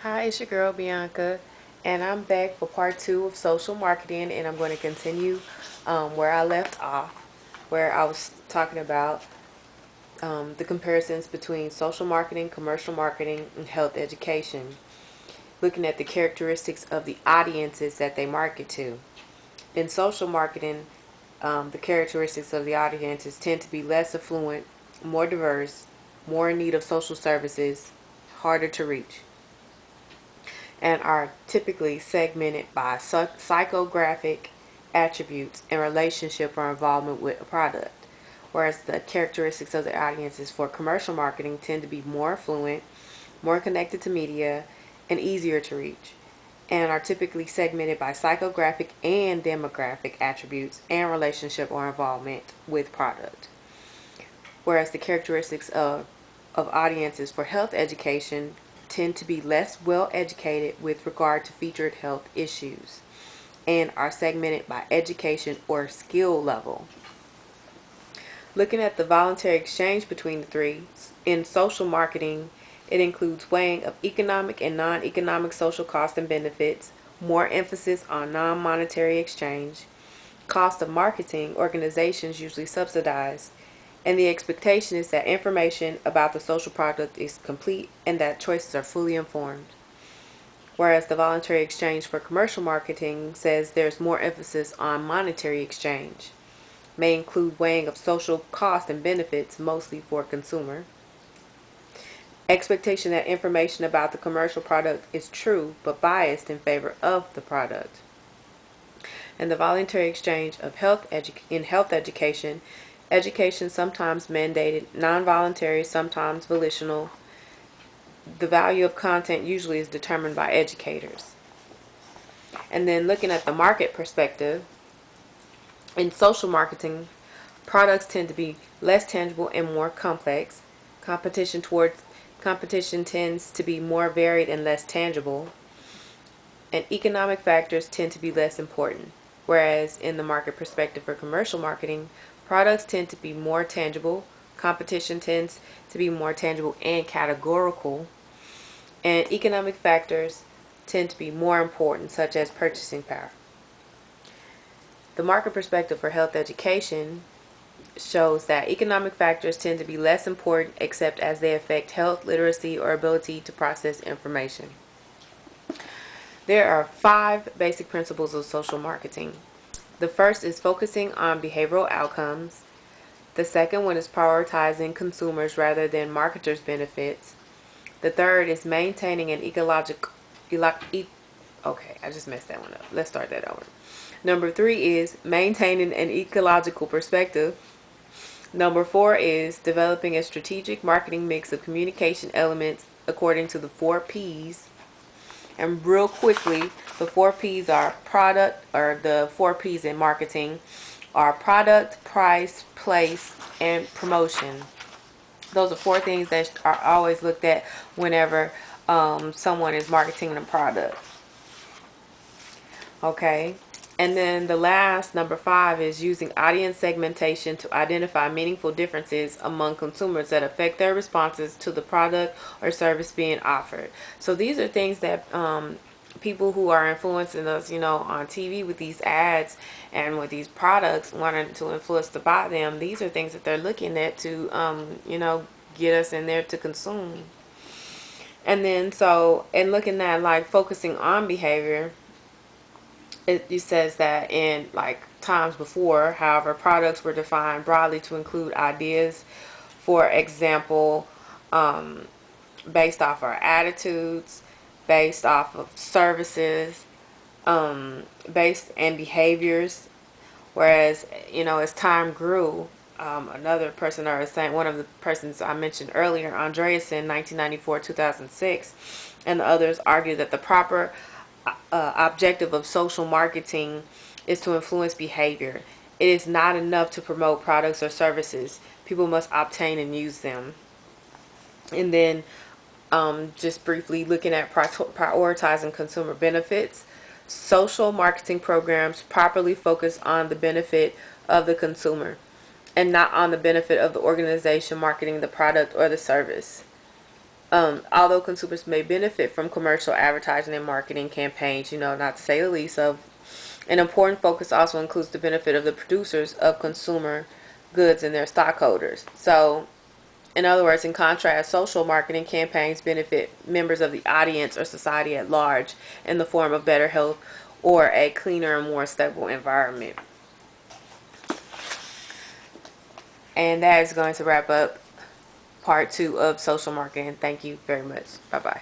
Hi, it's your girl Bianca, and I'm back for part two of social marketing, and I'm going to continue where I left off, where I was talking about the comparisons between social marketing, commercial marketing, and health education, looking at the characteristics of the audiences that they market to. In social marketing, the characteristics of the audiences tend to be less affluent, more diverse, more in need of social services, harder to reach, and are typically segmented by psychographic attributes and relationship or involvement with a product. Whereas the characteristics of the audiences for commercial marketing tend to be more affluent, more connected to media, and easier to reach, and are typically segmented by psychographic and demographic attributes and relationship or involvement with product. Whereas the characteristics of audiences for health education tend to be less well educated with regard to featured health issues and are segmented by education or skill level. Looking at the voluntary exchange between the three, in social marketing, it includes weighing of economic and non economic social costs and benefits, more emphasis on non monetary exchange, cost of marketing, organizations usually subsidize, and the expectation is that information about the social product is complete and that choices are fully informed. Whereas the voluntary exchange for commercial marketing says there's more emphasis on monetary exchange, may include weighing of social cost and benefits, mostly for consumer. Expectation that information about the commercial product is true but biased in favor of the product. And the voluntary exchange of in health education, education sometimes mandated, non-voluntary, sometimes volitional. The value of content usually is determined by educators. And then looking at the market perspective, in social marketing, products tend to be less tangible and more complex. Competition tends to be more varied and less tangible. And economic factors tend to be less important. Whereas in the market perspective for commercial marketing, products tend to be more tangible, competition tends to be more tangible and categorical, and economic factors tend to be more important, such as purchasing power. The market perspective for health education shows that economic factors tend to be less important except as they affect health literacy or ability to process information. There are 5 basic principles of social marketing. The first is focusing on behavioral outcomes. The second one is prioritizing consumers rather than marketers' benefits. The third is maintaining an okay, I just messed that one up. Let's start that over. Number 3 is maintaining an ecological perspective. Number 4 is developing a strategic marketing mix of communication elements according to the 4 P's. And real quickly, the 4 P's are product, or the 4 P's in marketing are product, price, place, and promotion. Those are 4 things that are always looked at whenever someone is marketing a product. Okay. And then the last, number 5, is using audience segmentation to identify meaningful differences among consumers that affect their responses to the product or service being offered. So these are things that people who are influencing us, on TV with these ads and with these products, wanting to influence to buy them. These are things that they're looking at to, get us in there to consume. And then and looking at like focusing on behavior, it says that in like times before, however, products were defined broadly to include ideas, for example, based off our attitudes, based off of services, based and behaviors. Whereas, as time grew, another person, or saying one of the persons I mentioned earlier, Andreessen, 1994-2006, and the others argue that the proper objective of social marketing is to influence behavior. It is not enough to promote products or services. People must obtain and use them. And then just briefly looking at prioritizing consumer benefits. Social marketing programs properly focus on the benefit of the consumer and not on the benefit of the organization marketing the product or the service. Although consumers may benefit from commercial advertising and marketing campaigns, not to say the least of, an important focus also includes the benefit of the producers of consumer goods and their stockholders. So, in other words, in contrast, social marketing campaigns benefit members of the audience or society at large in the form of better health or a cleaner and more stable environment. And that is going to wrap up part 2 of social marketing. Thank you very much. Bye bye.